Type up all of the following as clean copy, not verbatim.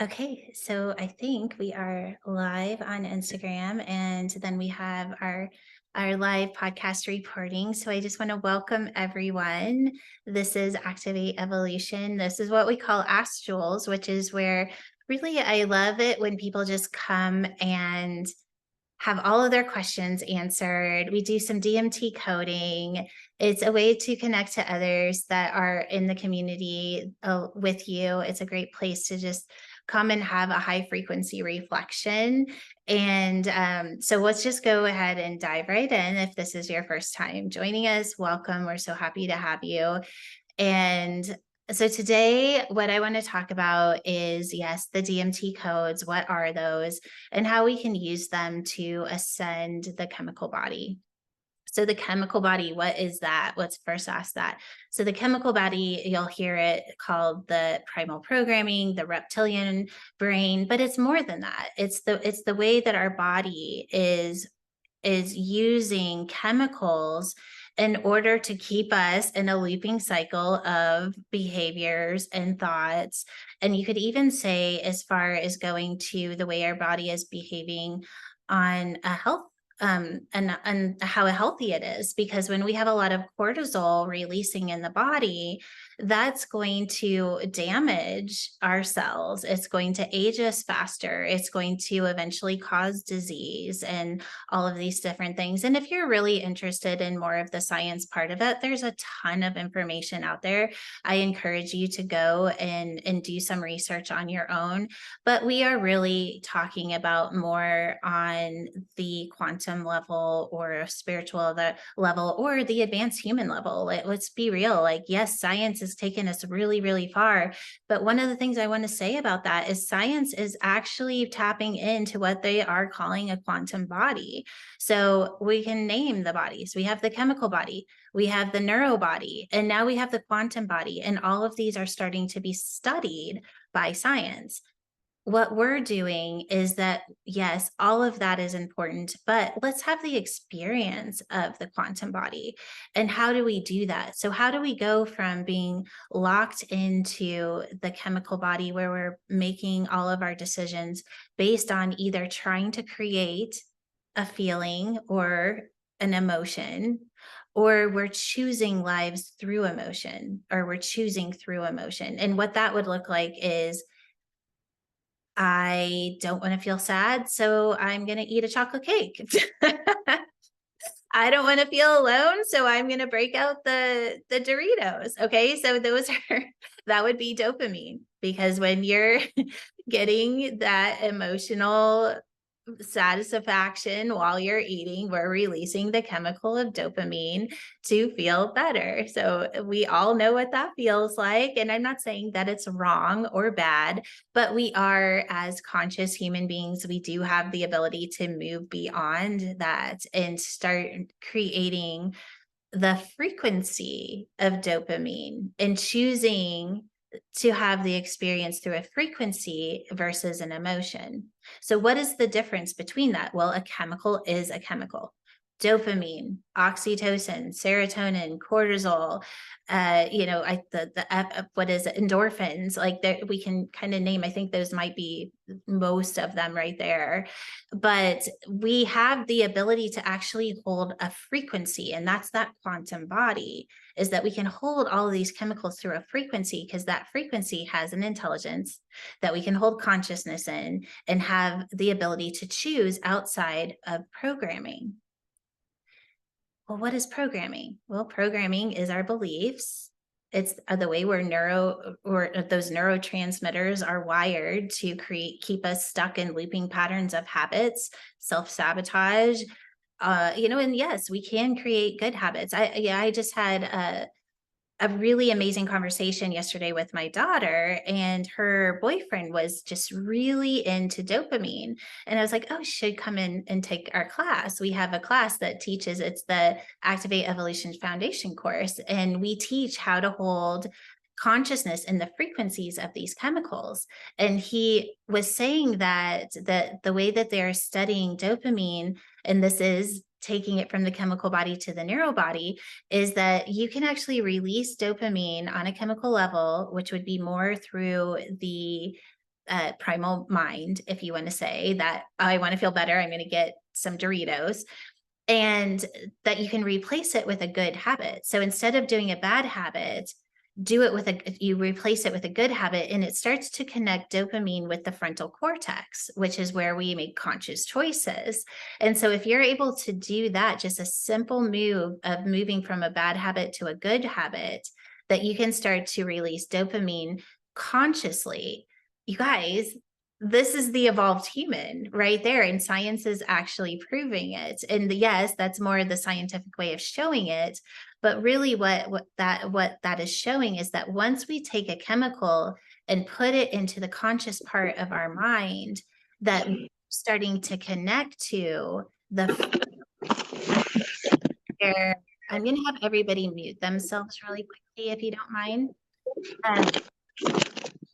Okay, so I think we are live on Instagram and then we have our live podcast recording. So I just want to welcome everyone. This is Activate Evolution. This is what we call Ask Jules, which is where really I love it when people just come and have all of their questions answered. We do some DMT coding. It's a way to connect to others that are in the community with you. It's a great place to just come and have a high frequency reflection. And so let's just go ahead and dive right in. If this is your first time joining us, welcome. We're so happy to have you. And so today, what I want to talk about is yes, the DMT codes. What are those and how we can use them to ascend the chemical body? So, the chemical body, what is that? Let's first ask that. So, the chemical body, you'll hear it called the primal programming, the reptilian brain, but it's more than that. It's the way that our body is using chemicals in order to keep us in a looping cycle of behaviors and thoughts. And you could even say, as far as going to the way our body is behaving on a health and how healthy it is, because when we have a lot of cortisol releasing in the body, that's going to damage our cells. It's going to age us faster. It's going to eventually cause disease and all of these different things. And if you're really interested in more of the science part of it, there's a ton of information out there. I encourage you to go and do some research on your own. But we are really talking about more on the quantum level or spiritual level or the advanced human level. Let's be real. Like, yes, science has taken us really, really far. But one of the things I want to say about that is science is actually tapping into what they are calling a quantum body. So we can name the bodies. We have the chemical body, we have the neuro body, and now we have the quantum body. And all of these are starting to be studied by science. What we're doing is that, yes, all of that is important, but let's have the experience of the quantum body. And how do we do that? So, how do we go from being locked into the chemical body where we're making all of our decisions based on either trying to create a feeling or an emotion, or we're choosing lives through emotion, or we're choosing through emotion? And what that would look like is, I don't want to feel sad, so I'm going to eat a chocolate cake. I don't want to feel alone, so I'm going to break out the Doritos. Okay, so those are that would be dopamine, because when you're getting that emotional satisfaction while you're eating, we're releasing the chemical of dopamine to feel better. So we all know what that feels like. And I'm not saying that it's wrong or bad, but we are, as conscious human beings, we do have the ability to move beyond that and start creating the frequency of dopamine and choosing to have the experience through a frequency versus an emotion. So, what is the difference between that? Well, a chemical is a chemical. Dopamine, oxytocin, serotonin, cortisol, what is it? Endorphins, like that we can kind of name. I think those might be most of them right there. But we have the ability to actually hold a frequency, and that's that quantum body, is that we can hold all of these chemicals through a frequency, because that frequency has an intelligence that we can hold consciousness in and have the ability to choose outside of programming. Well, what is programming? Well, programming is our beliefs. It's the way we're those neurotransmitters are wired to keep us stuck in looping patterns of habits, self-sabotage. And yes, we can create good habits. I just had a really amazing conversation yesterday with my daughter, and her boyfriend was just really into dopamine. And I was like, oh, she should come in and take our class. We have a class that teaches, it's the Activate Evolution Foundation course, and we teach how to hold consciousness in the frequencies of these chemicals. And he was saying that the way that they're studying dopamine, and this is taking it from the chemical body to the neural body, is that you can actually release dopamine on a chemical level, which would be more through the primal mind, if you want to say that I want to feel better, I'm going to get some Doritos, and that you can replace it with a good habit. So instead of doing a bad habit, you replace it with a good habit, and it starts to connect dopamine with the frontal cortex, which is where we make conscious choices. And so if you're able to do that, just a simple move of moving from a bad habit to a good habit, that you can start to release dopamine consciously. You guys, this is the evolved human right there, and science is actually proving it. And yes, that's more the scientific way of showing it, but really what that is showing is that once we take a chemical and put it into the conscious part of our mind, that we're starting to connect to the where I'm going to have everybody mute themselves really quickly if you don't mind.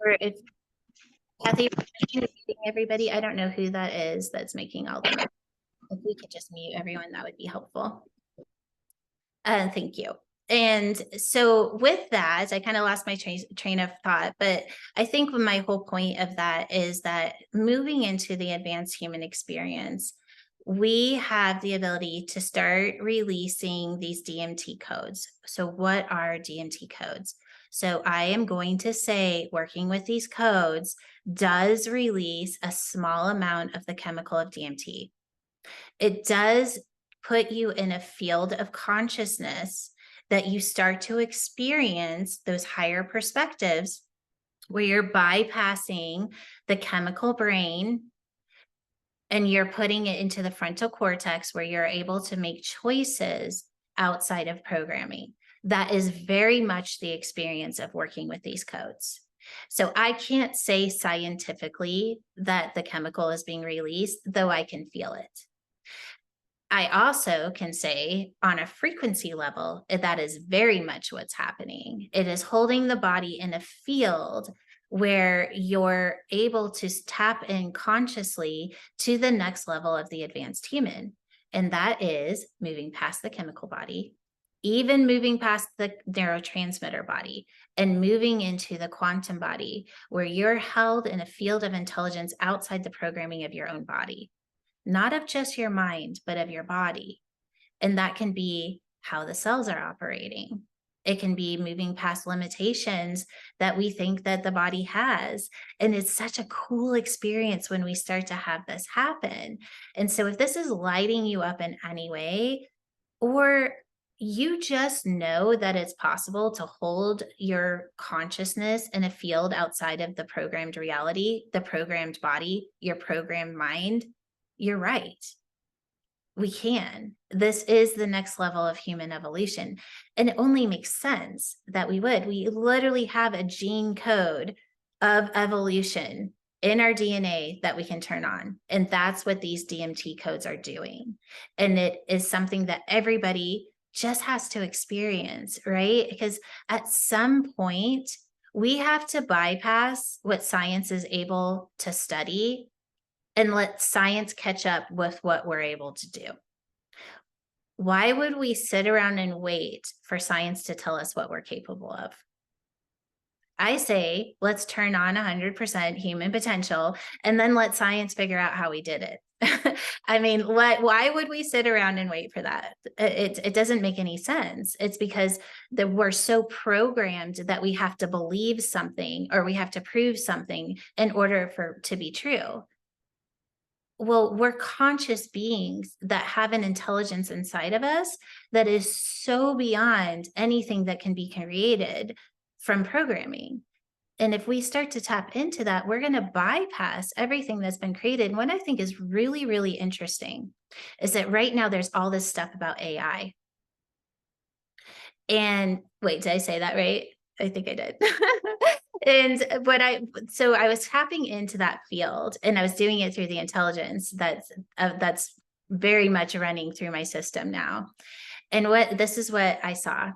Or if Kathy, everybody, I don't know who that is that's making all the noise. If we could just mute everyone, that would be helpful. Thank you. And so with that, I kind of lost my train of thought, but I think my whole point of that is that moving into the advanced human experience, we have the ability to start releasing these DMT codes. So what are DMT codes? So I am going to say working with these codes does release a small amount of the chemical of DMT. It does put you in a field of consciousness that you start to experience those higher perspectives where you're bypassing the chemical brain and you're putting it into the frontal cortex where you're able to make choices outside of programming. That is very much the experience of working with these codes. So I can't say scientifically that the chemical is being released, though I can feel it. I also can say on a frequency level, that is very much what's happening. It is holding the body in a field where you're able to tap in consciously to the next level of the advanced human. And that is moving past the chemical body, even moving past the neurotransmitter body and moving into the quantum body, where you're held in a field of intelligence outside the programming of your own body. Not of just your mind, but of your body. And that can be how the cells are operating. It can be moving past limitations that we think that the body has. And it's such a cool experience when we start to have this happen. And so if this is lighting you up in any way, or you just know that it's possible to hold your consciousness in a field outside of the programmed reality, the programmed body, your programmed mind, you're right. We can. This is the next level of human evolution. And it only makes sense that we would. We literally have a gene code of evolution in our DNA that we can turn on. And that's what these DMT codes are doing. And it is something that everybody just has to experience, right? Because at some point, we have to bypass what science is able to study and let science catch up with what we're able to do. Why would we sit around and wait for science to tell us what we're capable of? I say, let's turn on 100% human potential and then let science figure out how we did it. I mean, why would we sit around and wait for that? It doesn't make any sense. It's because we're so programmed that we have to believe something or we have to prove something in order for to be true. Well, we're conscious beings that have an intelligence inside of us that is so beyond anything that can be created from programming. And if we start to tap into that, we're going to bypass everything that's been created. And what I think is really, really interesting is that right now there's all this stuff about AI. And wait, did I say that right? I think I did. And so I was tapping into that field and I was doing it through the intelligence that's very much running through my system now. And this is what I saw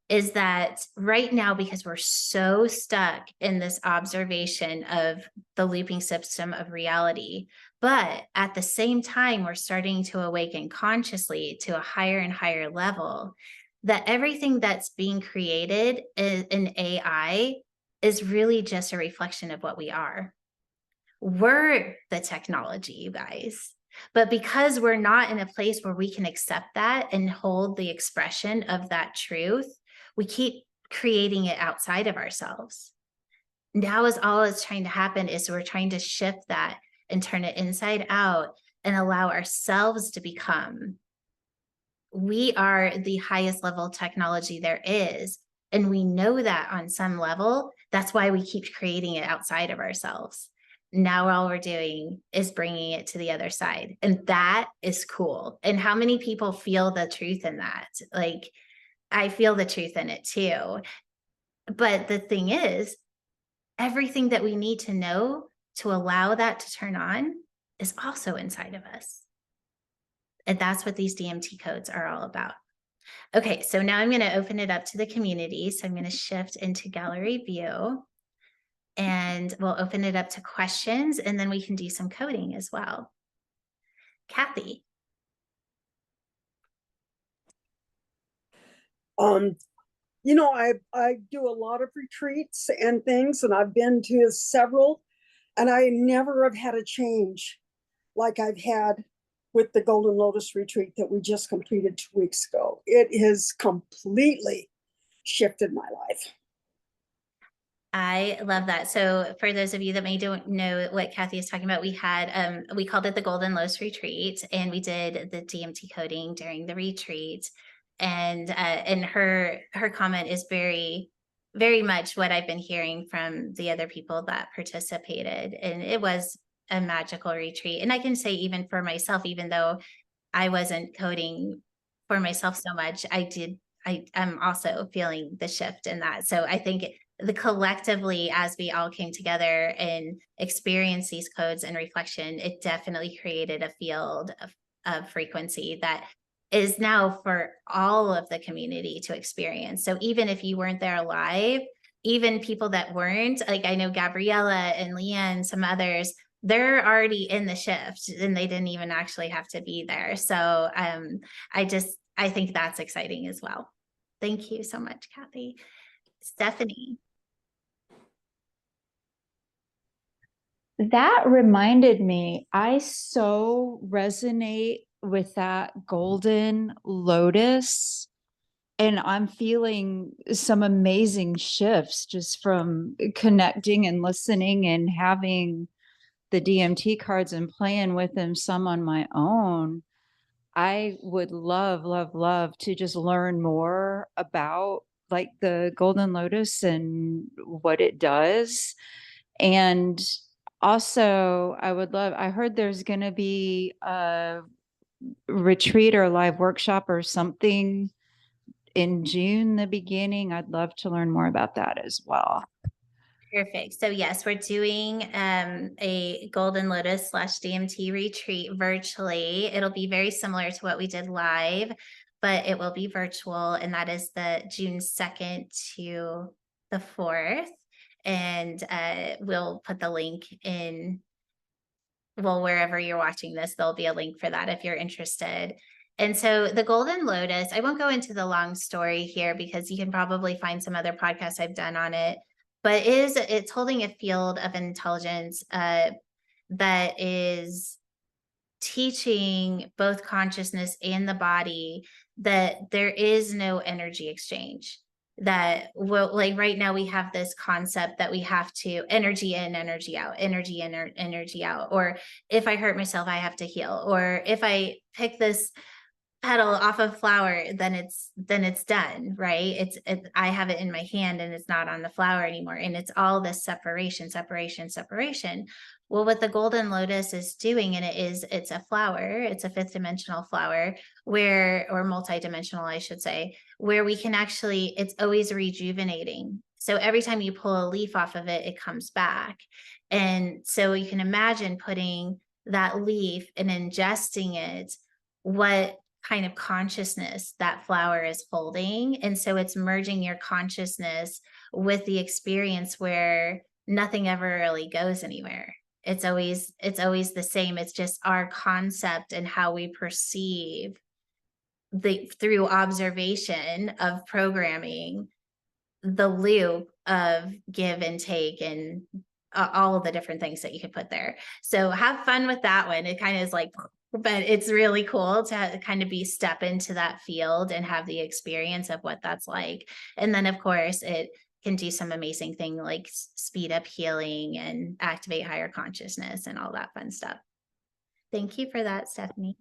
is that right now, because we're so stuck in this observation of the looping system of reality, but at the same time, we're starting to awaken consciously to a higher and higher level, that everything that's being created in AI is really just a reflection of what we are. We're the technology, you guys. But because we're not in a place where we can accept that and hold the expression of that truth, we keep creating it outside of ourselves. Now is all it's trying to happen is we're trying to shift that and turn it inside out and allow ourselves to become. We are the highest level technology there is. And we know that on some level. That's why we keep creating it outside of ourselves. Now all we're doing is bringing it to the other side. And that is cool. And how many people feel the truth in that? Like, I feel the truth in it too. But the thing is, everything that we need to know to allow that to turn on is also inside of us. And that's what these DMT codes are all about. Okay, so now I'm going to open it up to the community. So I'm going to shift into gallery view and we'll open it up to questions and then we can do some coding as well. Kathy. I do a lot of retreats and things, and I've been to several, and I never have had a change like I've had with the Golden Lotus retreat that we just completed 2 weeks ago. It has completely shifted my life. I love that. So for those of you that may don't know what Kathy is talking about, we had we called it the Golden Lotus Retreat, and we did the DMT coding during the retreat. And her comment is very, very much what I've been hearing from the other people that participated. And it was a magical retreat. And I can say even for myself, even though I wasn't coding for myself so much, I'm also feeling the shift in that. So I think the collectively, as we all came together and experienced these codes and reflection, it definitely created a field of frequency that is now for all of the community to experience. So even if you weren't there live, even people that weren't, like I know Gabriella and Leanne, some others, they're already in the shift and they didn't even actually have to be there. So I think that's exciting as well. Thank you so much, Kathy. Stephanie. That reminded me, I so resonate with that golden lotus. And I'm feeling some amazing shifts just from connecting and listening and having the DMT cards and playing with them some on my own. I would love, love, love to just learn more about like the golden lotus and what it does. And also, I heard there's going to be a retreat or a live workshop or something in June, the beginning. I'd love to learn more about that as well. Perfect. So yes, we're doing a Golden Lotus / DMT retreat virtually. It'll be very similar to what we did live, but it will be virtual. And that is the June 2nd to the 4th. And we'll put the link in, well, wherever you're watching this, there'll be a link for that if you're interested. And so the Golden Lotus, I won't go into the long story here because you can probably find some other podcasts I've done on it, but it's holding a field of intelligence that is teaching both consciousness and the body that there is no energy exchange. That like right now we have this concept that we have to energy in, energy out, energy in, energy out, or if I hurt myself, I have to heal, or if I pick this petal off of flower, then it's done, right? I have it in my hand and it's not on the flower anymore. And it's all this separation. Well, what the Golden Lotus is doing, and it's a flower, it's a 5th dimensional flower or multi-dimensional, I should say, where we can actually, it's always rejuvenating. So every time you pull a leaf off of it, it comes back. And so you can imagine putting that leaf and ingesting it, what kind of consciousness that flower is holding. And so it's merging your consciousness with the experience where nothing ever really goes anywhere. It's always the same. It's just our concept and how we perceive through observation of programming, the loop of give and take and all of the different things that you could put there. So have fun with that one. It kind of is like, but it's really cool to kind of be step into that field and have the experience of what that's like. And then of course it can do some amazing thing like speed up healing and activate higher consciousness and all that fun stuff. Thank you for that, Stephanie.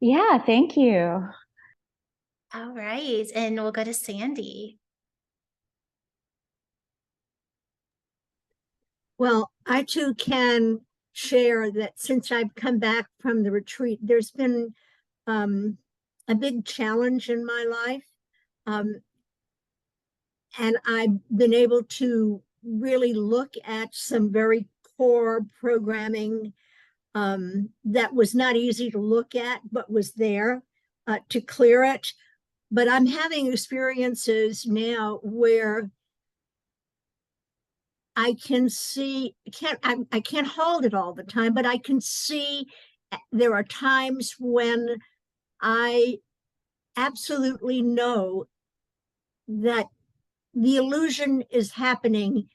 Yeah, thank you. All right. And we'll go to Sandy. Well, I too can share that since I've come back from the retreat, there's been a big challenge in my life. And I've been able to really look at some very core programming that was not easy to look at, but was there to clear it. But I'm having experiences now where I can see, I can't hold it all the time, but I can see there are times when I absolutely know that the illusion is happening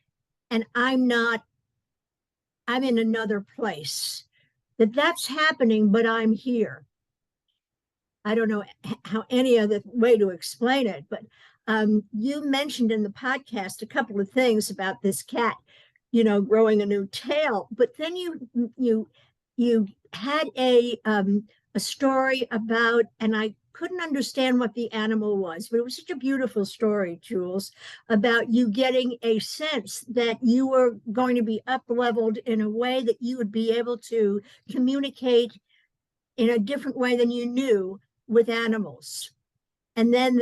and I'm in another place. That's happening, but I'm here. I don't know how any other way to explain it, but you mentioned in the podcast a couple of things about this cat, growing a new tail. But then you had a story about, and I couldn't understand what the animal was, but it was such a beautiful story, Jules, about you getting a sense that you were going to be up leveled in a way that you would be able to communicate in a different way than you knew with animals. And then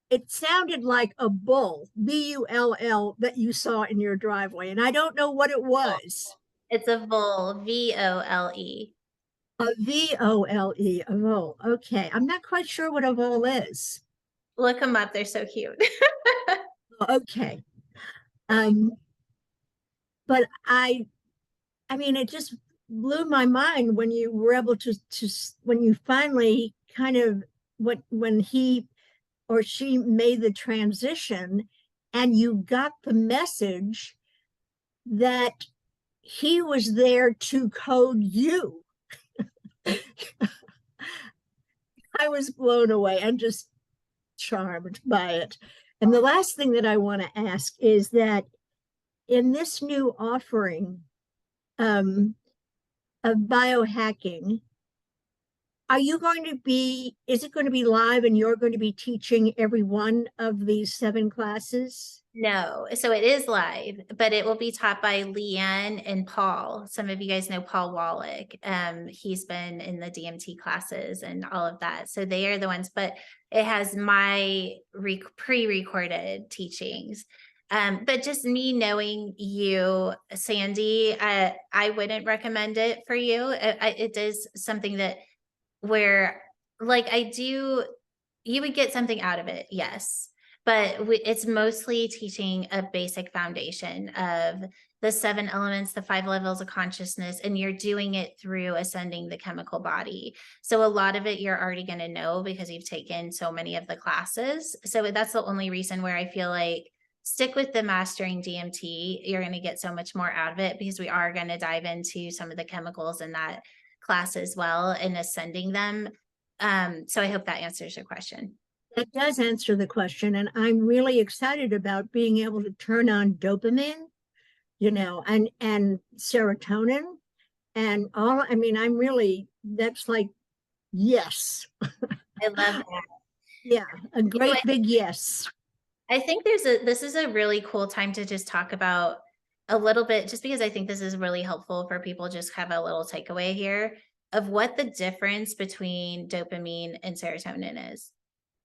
it sounded like a bull, bull, that you saw in your driveway. And I don't know what it was. It's a vole, VOLE. A VOLE, a vole. Okay. I'm not quite sure what a vole is. Look them up. They're so cute. Okay. But I mean, it just blew my mind when you were able to when you finally kind of, when he or she made the transition and you got the message that he was there to code you. I was blown away and just charmed by it. And the last thing that I want to ask is that in this new offering of biohacking, is it going to be live and you're going to be teaching every one of these 7 classes? No, so it is live, but it will be taught by Leanne and Paul. Some of you guys know Paul Wallach. He's been in the DMT classes and all of that. So they are the ones, but it has my pre-recorded teachings. But just me knowing you, Sandy, I wouldn't recommend it for you. It is something that where like you would get something out of it. Yes. But it's mostly teaching a basic foundation of the 7 elements, the 5 levels of consciousness, and you're doing it through ascending the chemical body. So a lot of it you're already going to know because you've taken so many of the classes. So that's the only reason where I feel like stick with the mastering DMT. You're going to get so much more out of it because we are going to dive into some of the chemicals in that class as well and ascending them. So I hope that answers your question. That does answer the question. And I'm really excited about being able to turn on dopamine, and serotonin and all. I mean, that's like, yes. I love that. Yeah, a great big yes. I think this is a really cool time to just talk about a little bit, just because I think this is really helpful for people just have a little takeaway here of what the difference between dopamine and serotonin is.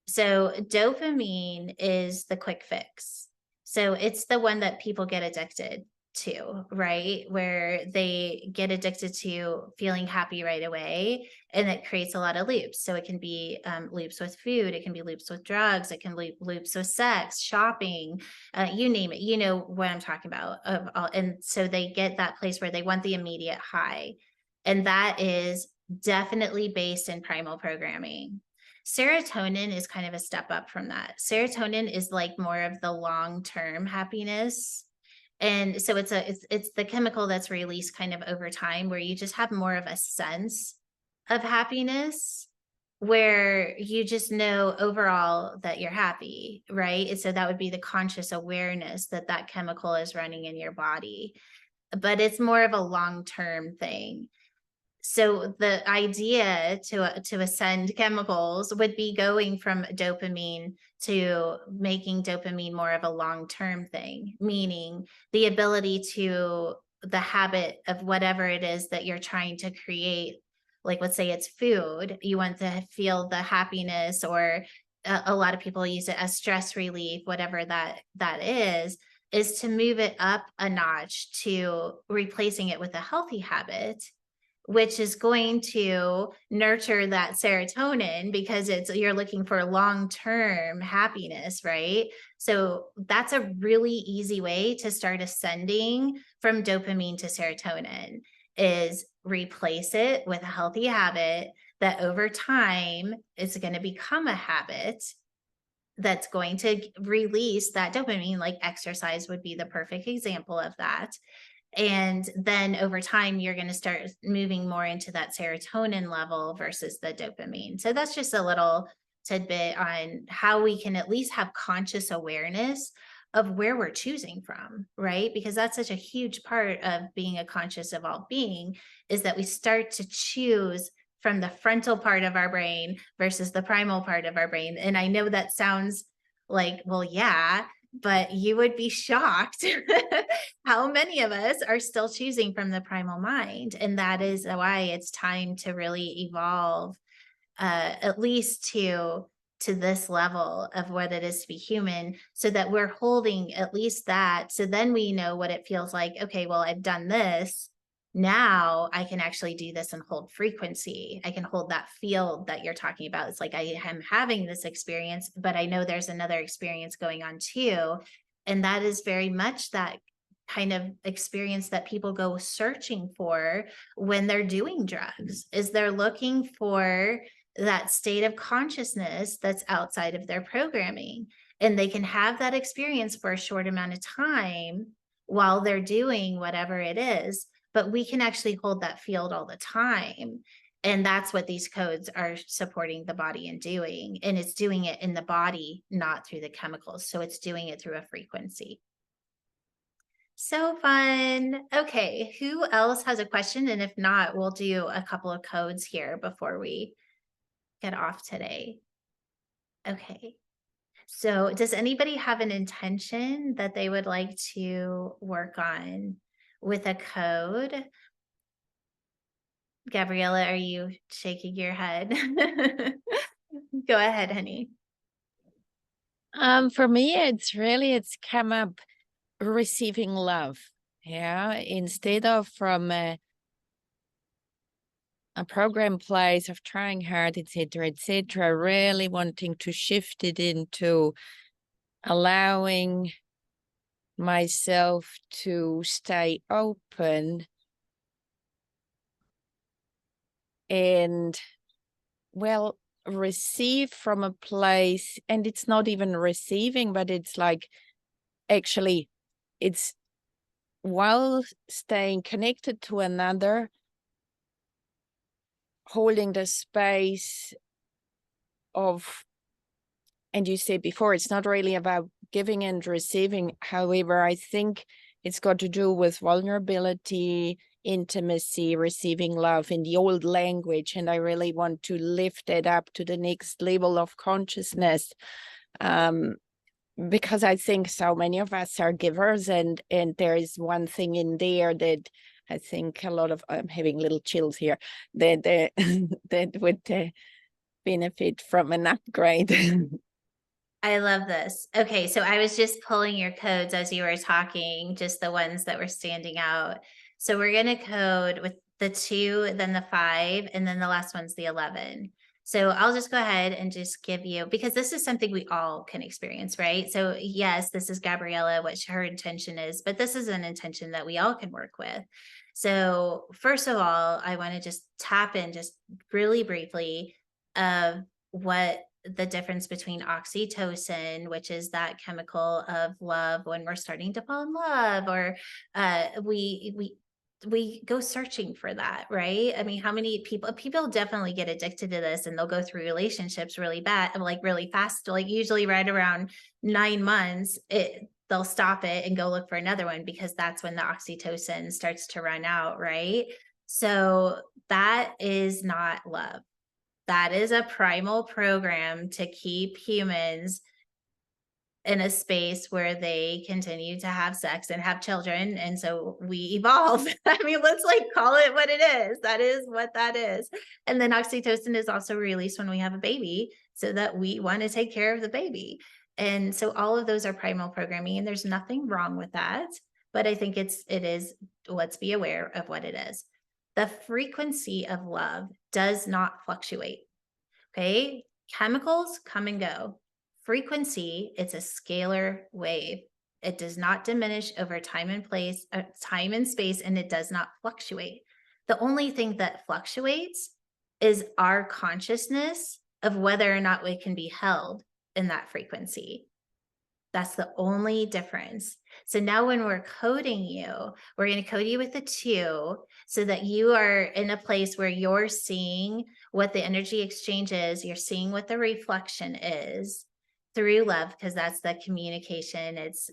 So dopamine is the quick fix. So it's the one that people get addicted to, right? Where they get addicted to feeling happy right away. And it creates a lot of loops. So it can be loops with food. It can be loops with drugs. It can loops with sex, shopping, you name it. You know what I'm talking about. And so they get that place where they want the immediate high. And that is definitely based in primal programming. Serotonin is kind of a step up from that. Serotonin is like more of the long-term happiness. And so it's the chemical that's released kind of over time, where you just have more of a sense of happiness, where you just know overall that you're happy, right? And so that would be the conscious awareness that that chemical is running in your body, but it's more of a long-term thing. So the idea to ascend chemicals would be going from dopamine to making dopamine more of a long-term thing, meaning the ability to the habit of whatever it is that you're trying to create. Like, let's say it's food, you want to feel the happiness, or a lot of people use it as stress relief, whatever that is to move it up a notch to replacing it with a healthy habit, which is going to nurture that serotonin, because you're looking for long-term happiness, right? So that's a really easy way to start ascending from dopamine to serotonin, is replace it with a healthy habit that over time is going to become a habit that's going to release that dopamine. Like exercise would be the perfect example of that. And then over time, you're going to start moving more into that serotonin level versus the dopamine. So that's just a little tidbit on how we can at least have conscious awareness of where we're choosing from, right? Because that's such a huge part of being a conscious evolved being, is that we start to choose from the frontal part of our brain versus the primal part of our brain. And I know that sounds like, well, yeah, but you would be shocked how many of us are still choosing from the primal mind. And that is why it's time to really evolve, at least to this level of what it is to be human, so that we're holding at least that. So then we know what it feels like. Okay, well, I've done this. Now I can actually do this and hold frequency. I can hold that field that you're talking about. It's like I am having this experience, but I know there's another experience going on too. And that is very much that kind of experience that people go searching for when they're doing drugs, is they're looking for that state of consciousness that's outside of their programming. And they can have that experience for a short amount of time while they're doing whatever it is, but we can actually hold that field all the time. And that's what these codes are supporting the body in doing. And it's doing it in the body, not through the chemicals. So it's doing it through a frequency. So fun. Okay, who else has a question? And if not, we'll do a couple of codes here before we get off today. Okay. So does anybody have an intention that they would like to work on with a code? Gabriella, are you shaking your head? Go ahead, honey. For me, it's come up receiving love. Yeah. Instead of from a program place of trying hard, etc., really wanting to shift it into allowing myself to stay open and, well, receive from a place. And it's not even receiving, but it's like, actually, it's while staying connected to another, holding the space of, and you said before, it's not really about giving and receiving. However, I think it's got to do with vulnerability, intimacy, receiving love in the old language. And I really want to lift it up to the next level of consciousness. Because I think so many of us are givers, and there is one thing in there that I think a lot of, I'm having little chills here, that that would benefit from an upgrade. I love this. Okay, so I was just pulling your codes as you were talking, just the ones that were standing out. So we're going to code with the 2, then the 5, and then the last one's the 11. So I'll just go ahead and just give you, because this is something we all can experience, right? So yes, this is Gabriella, what her intention is, but this is an intention that we all can work with. So first of all, I want to just tap in just really briefly of what the difference between oxytocin, which is that chemical of love when we're starting to fall in love, or we go searching for that, right? I mean, how many people definitely get addicted to this, and they'll go through relationships really bad, like really fast, like usually right around 9 months, they'll stop it and go look for another one, because that's when the oxytocin starts to run out, right? So that is not love. That is a primal program to keep humans in a space where they continue to have sex and have children. And so we evolve. I mean, let's like call it what it is. That is what that is. And then oxytocin is also released when we have a baby, so that we want to take care of the baby. And so all of those are primal programming, and there's nothing wrong with that. But I think it is, let's be aware of what it is. The frequency of love does not fluctuate. Okay. Chemicals come and go. Frequency, it's a scalar wave. It does not diminish over time and place, time and space, and it does not fluctuate. The only thing that fluctuates is our consciousness of whether or not we can be held in that frequency. That's the only difference. So now when we're coding you, we're going to code you with a 2, so that you are in a place where you're seeing what the energy exchange is. You're seeing what the reflection is through love, because that's the communication, it's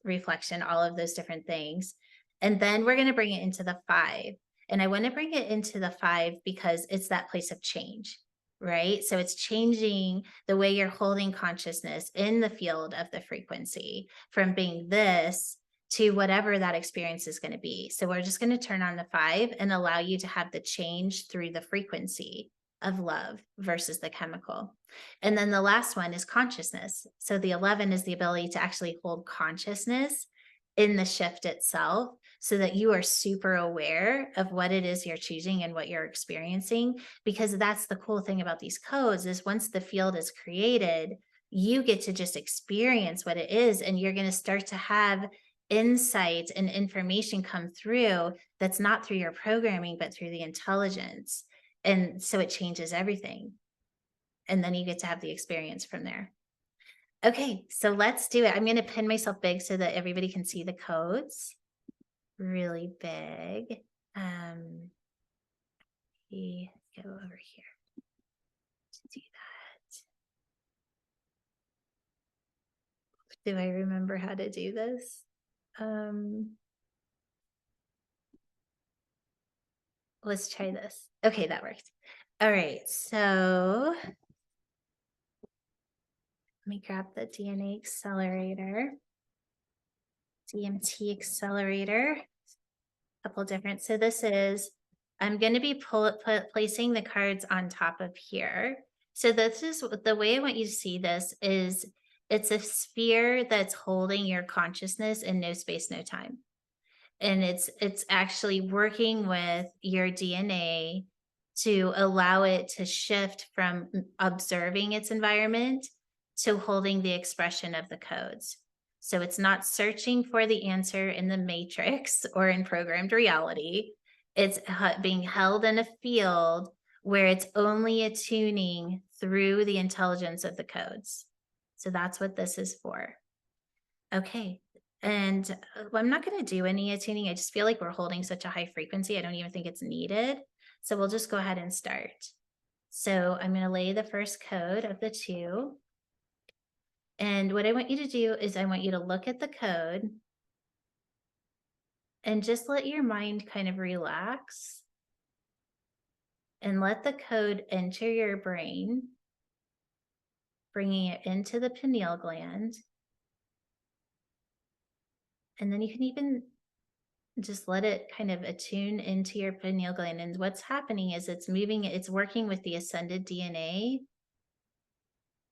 reflection, all of those different things. And then we're going to bring it into the 5. And I want to bring it into the 5 because it's that place of change. Right? So it's changing the way you're holding consciousness in the field of the frequency, from being this to whatever that experience is going to be. So we're just going to turn on the 5 and allow you to have the change through the frequency of love versus the chemical. And then the last one is consciousness. So the 11 is the ability to actually hold consciousness in the shift itself, so that you are super aware of what it is you're choosing and what you're experiencing. Because that's the cool thing about these codes, is once the field is created, you get to just experience what it is, and you're going to start to have insight and information come through that's not through your programming, but through the intelligence. And so it changes everything. And then you get to have the experience from there. Okay, so let's do it. I'm going to pin myself big so that everybody can see the codes. Really big. We go over here to do that. Do I remember how to do this? Let's try this. Okay, that worked. All right, so let me grab the DNA accelerator, DMT accelerator, a couple different. So this is, I'm going to be placing the cards on top of here. So this is the way I want you to see this is, it's a sphere that's holding your consciousness in no space, no time. And it's actually working with your DNA to allow it to shift from observing its environment to holding the expression of the codes. So it's not searching for the answer in the matrix or in programmed reality. It's being held in a field where it's only attuning through the intelligence of the codes. So that's what this is for. Okay. And I'm not going to do any attuning. I just feel like we're holding such a high frequency. I don't even think it's needed. So we'll just go ahead and start. So I'm going to lay the first code of the 2. And what I want you to do is I want you to look at the code and just let your mind kind of relax and let the code enter your brain, bringing it into the pineal gland. And then you can even just let it kind of attune into your pineal gland. And what's happening is it's moving, it's working with the ascended DNA,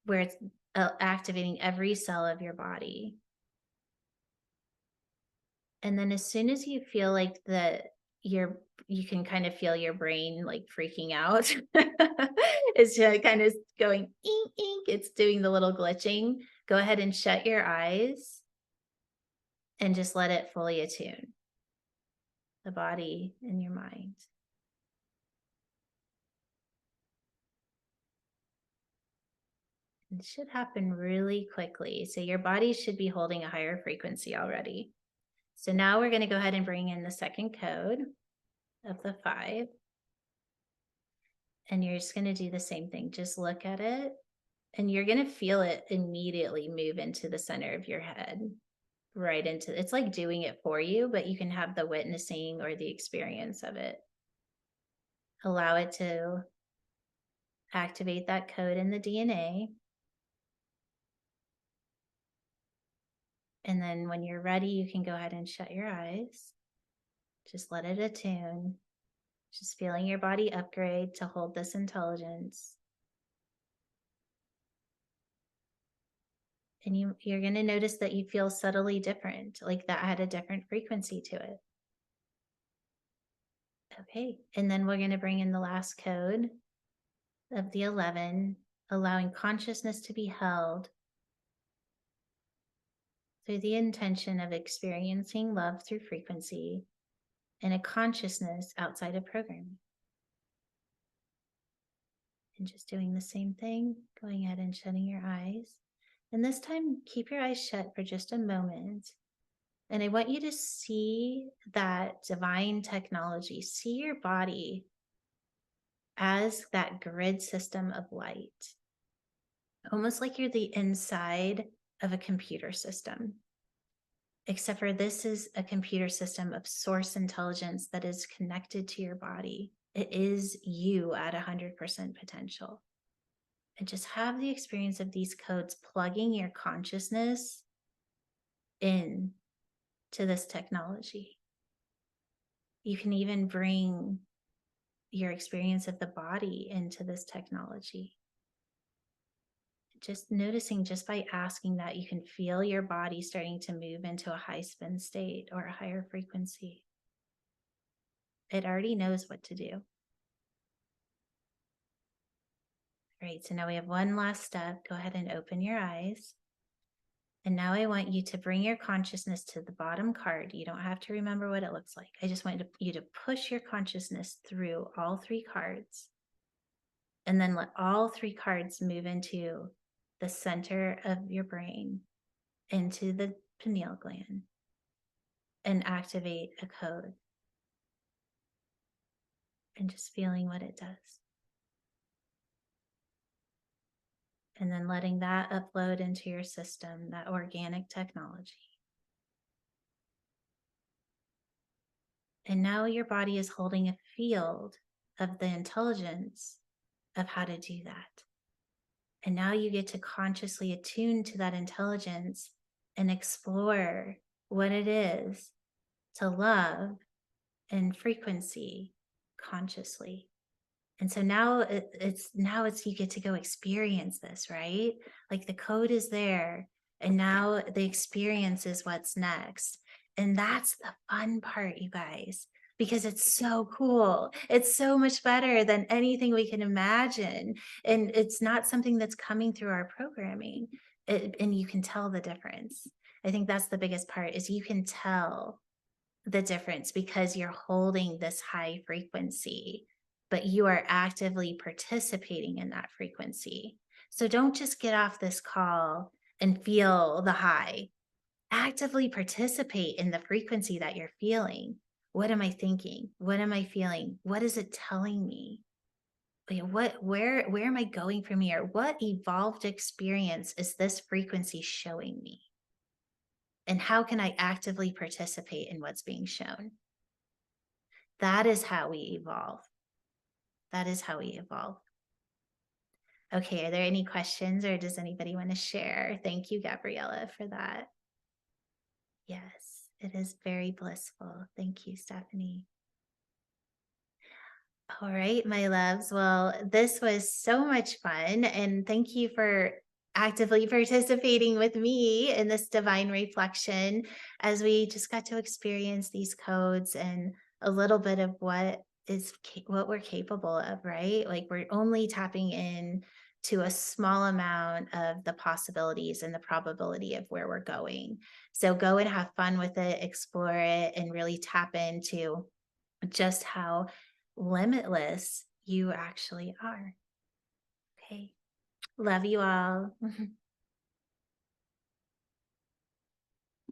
where it's activating every cell of your body. And then as soon as you feel like you can kind of feel your brain like freaking out, it's kind of going ink, ink, it's doing the little glitching. Go ahead and shut your eyes and just let it fully attune the body and your mind. It should happen really quickly. So your body should be holding a higher frequency already. So now we're going to go ahead and bring in the second code of the 5. And you're just going to do the same thing. Just look at it and you're going to feel it immediately move into the center of your head, right into it's like doing it for you, but you can have the witnessing or the experience of it. Allow it to activate that code in the DNA. And then when you're ready, you can go ahead and shut your eyes. Just let it attune. Just feeling your body upgrade to hold this intelligence. And you're going to notice that you feel subtly different, like that had a different frequency to it. Okay, and then we're going to bring in the last code of the 11, allowing consciousness to be held through the intention of experiencing love through frequency and a consciousness outside of programming. And just doing the same thing, going ahead and shutting your eyes. And this time, keep your eyes shut for just a moment. And I want you to see that divine technology, see your body as that grid system of light, almost like you're the inside of a computer system. Except for this is a computer system of source intelligence that is connected to your body. It is you at 100% potential. And just have the experience of these codes plugging your consciousness in to this technology. You can even bring your experience of the body into this technology. Just noticing, just by asking that, you can feel your body starting to move into a high spin state or a higher frequency. It already knows what to do. Great. So now we have one last step. Go ahead and open your eyes. And now I want you to bring your consciousness to the bottom card. You don't have to remember what it looks like. I just want you to push your consciousness through all 3 cards. And then let all 3 cards move into the center of your brain, into the pineal gland, and activate a code. And just feeling what it does. And then letting that upload into your system, that organic technology. And now your body is holding a field of the intelligence of how to do that. And now you get to consciously attune to that intelligence and explore what it is to love and frequency consciously. And so now it's you get to go experience this, right? Like the code is there, and now the experience is what's next. And that's the fun part, you guys, because it's so cool. It's so much better than anything we can imagine. And it's not something that's coming through our programming. And you can tell the difference. I think that's the biggest part, is you can tell the difference because you're holding this high frequency, but you are actively participating in that frequency. So don't just get off this call and feel the high. Actively participate in the frequency that you're feeling. What am I thinking? What am I feeling? What is it telling me? Where am I going from here? What evolved experience is this frequency showing me? And how can I actively participate in what's being shown? That is how we evolve. That is how we evolve. Okay, are there any questions, or does anybody want to share? Thank you, Gabriella, for that. Yes, it is very blissful. Thank you, Stephanie. All right, my loves. Well, this was so much fun. And thank you for actively participating with me in this divine reflection as we just got to experience these codes and a little bit of what we're capable of, right? Like we're only tapping in to a small amount of the possibilities and the probability of where we're going. So go and have fun with it, explore it, and really tap into just how limitless you actually are. Okay. Love you all.